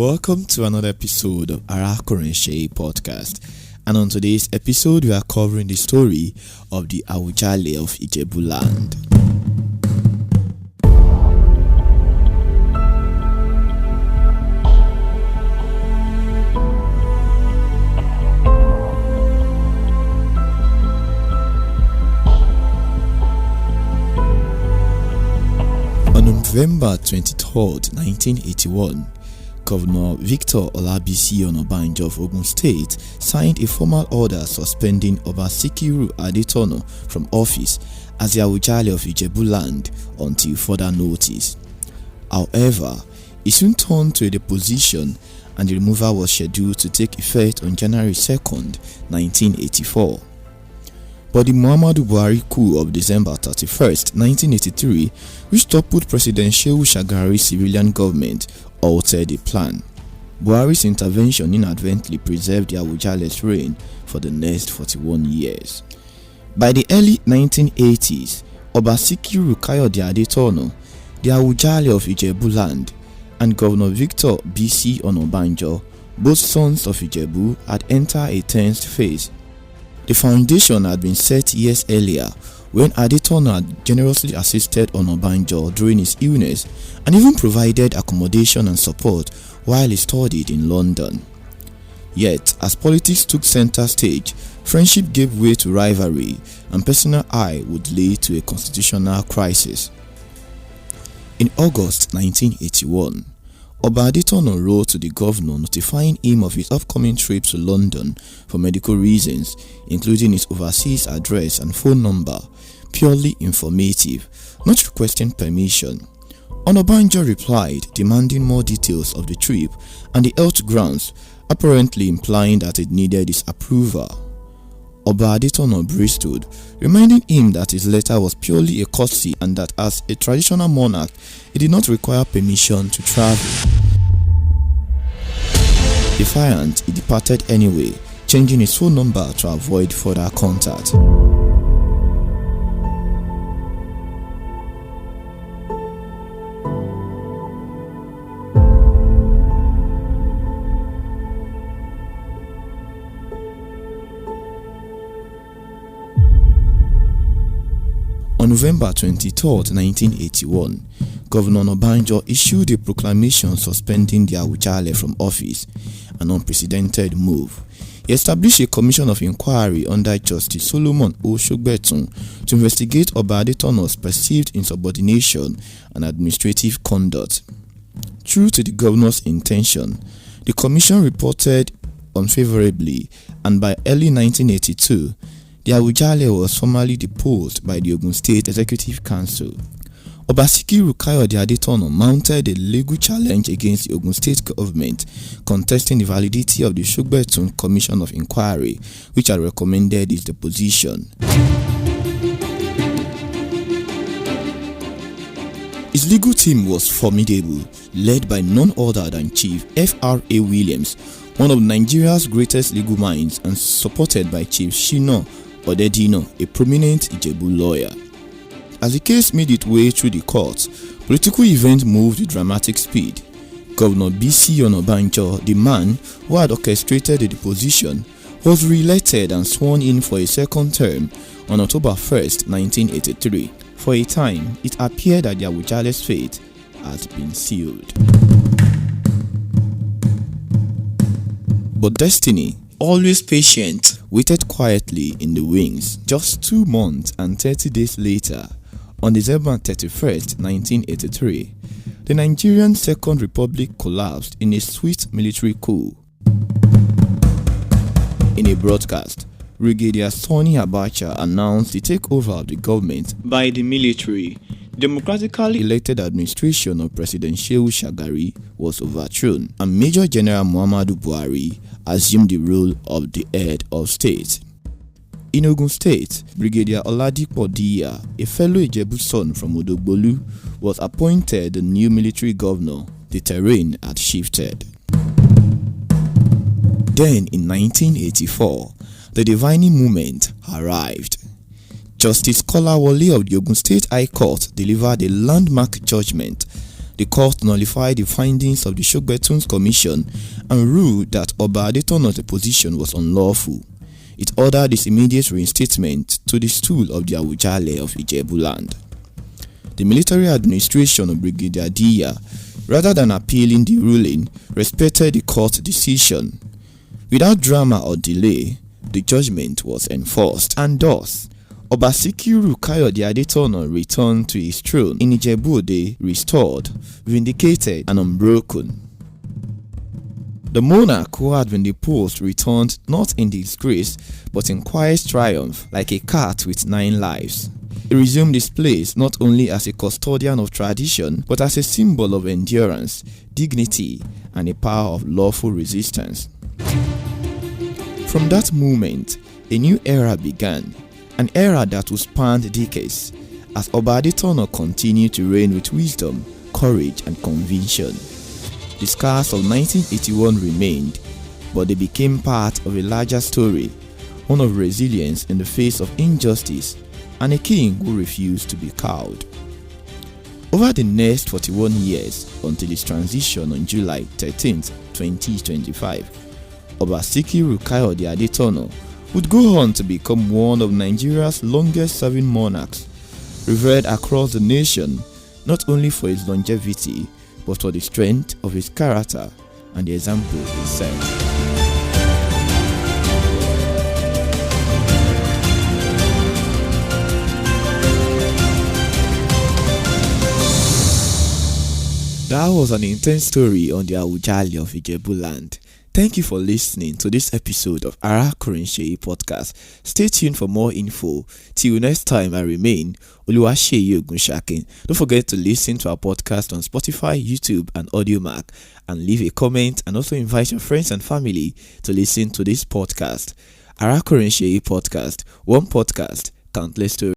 Welcome to another episode of Seyi podcast. And on today's episode, we are covering the story of the Awujale of Ijebu land. On November 23rd, 1981, Governor Victor Olabisi Onabanjo of Ogun State signed a formal order suspending Oba Sikiru Adetono from office as the Awujale of Ijebu land until further notice. However, it soon turned to a deposition and the removal was scheduled to take effect on January 2nd, 1984. But the Muhammadu Buhari coup of December 31st, 1983, which toppled President Seyi Shagari's civilian government, altered the plan. Buhari's intervention inadvertently preserved the Awujale's reign for the next 41 years. By the early 1980s, Oba Sikiru Kayode Adetono, the Awujale of Ijebu land, and Governor Victor B.C. Onabanjo, both sons of Ijebu, had entered a tense phase. The foundation had been set years earlier when Adetono had generously assisted Onabanjo during his illness and even provided accommodation and support while he studied in London. Yet, as politics took center stage, friendship gave way to rivalry and personal ire would lead to a constitutional crisis. In August 1981, Oba Adetono wrote to the governor notifying him of his upcoming trip to London for medical reasons, including his overseas address and phone number, purely informative, not requesting permission. Onabanjo replied, demanding more details of the trip and the health grounds, apparently implying that it needed his approval. Oba Adetono bristled, reminding him that his letter was purely a courtesy and that as a traditional monarch, he did not require permission to travel. Defiant, he departed anyway, changing his phone number to avoid further contact. On November 23, 1981, Governor Onabanjo issued a proclamation suspending the Awujale from office, an unprecedented move. He established a commission of inquiry under Justice Solomon Oshogbetun to investigate Oba Adetono's perceived insubordination and administrative conduct. True to the governor's intention, the commission reported unfavorably, and by early 1982, the Awujale was formally deposed by the Ogun State Executive Council. Oba Sikiru Kayode Adetono mounted a legal challenge against the Ogun State government, contesting the validity of the Oshogbetun Commission of Inquiry, which had recommended his deposition. His legal team was formidable, led by none other than Chief F.R.A. Williams, one of Nigeria's greatest legal minds, and supported by Chief Shina Odedino, a prominent Ijebu lawyer. As the case made its way through the courts, political events moved with dramatic speed. Governor B.C. Onabanjo, the man who had orchestrated the deposition, was re-elected and sworn in for a second term on October 1st, 1983. For a time, it appeared that the Awujale's fate had been sealed. But destiny, always patient, waited quietly in the wings. Just 2 months and 30 days later, on December 31st, 1983, the Nigerian Second Republic collapsed in a swift military coup. In a broadcast, Brigadier Sani Abacha announced the takeover of the government by the military. Democratically elected administration of President Seyi Shagari was overthrown, and Major General Muhammadu Buhari assumed the role of the head of state. In Ogun State, Brigadier Oladipo Diya, a fellow Ijebu son from Odogbolu, was appointed the new military governor. The terrain had shifted. Then, in 1984, the divining moment arrived. Justice Kolawole of the Ogun State High Court delivered a landmark judgment. The The court nullified the findings of the Shogbetun's commission and ruled that Oba Adetona's deposition was unlawful. It ordered his immediate reinstatement to the stool of the Awujale of Ijebuland. The military administration of Brigadier Diya, rather than appealing the ruling, respected the court's decision. Without drama or delay, the judgment was enforced, and thus, Oba Sikiru Kayode Adetona returned to his throne in Ijebu-Ode, restored, vindicated, and unbroken. The monarch who had been deposed returned not in disgrace but in quiet triumph, like a cat with 9 lives. He resumed his place not only as a custodian of tradition but as a symbol of endurance, dignity, and a power of lawful resistance. From that moment, a new era began, an era that would span decades, as Oba Adetona continued to reign with wisdom, courage, and conviction. The scars of 1981 remained, but they became part of a larger story, one of resilience in the face of injustice, and a king who refused to be cowed. Over the next 41 years, until his transition on July 13, 2025, Oba Sikiru Kayode Adetona would go on to become one of Nigeria's longest-serving monarchs, revered across the nation not only for his longevity but for the strength of his character and the example he set. That was an intense story on the Awujale of Ijebuland. Thank you for listening to this episode of Awújale Seyi podcast. Stay tuned for more info. Till next time, I remain Awujale. Don't forget to listen to our podcast on Spotify, YouTube, and AudioMac, and leave a comment, and also invite your friends and family to listen to this podcast. Awújale Seyi podcast, one podcast, countless stories.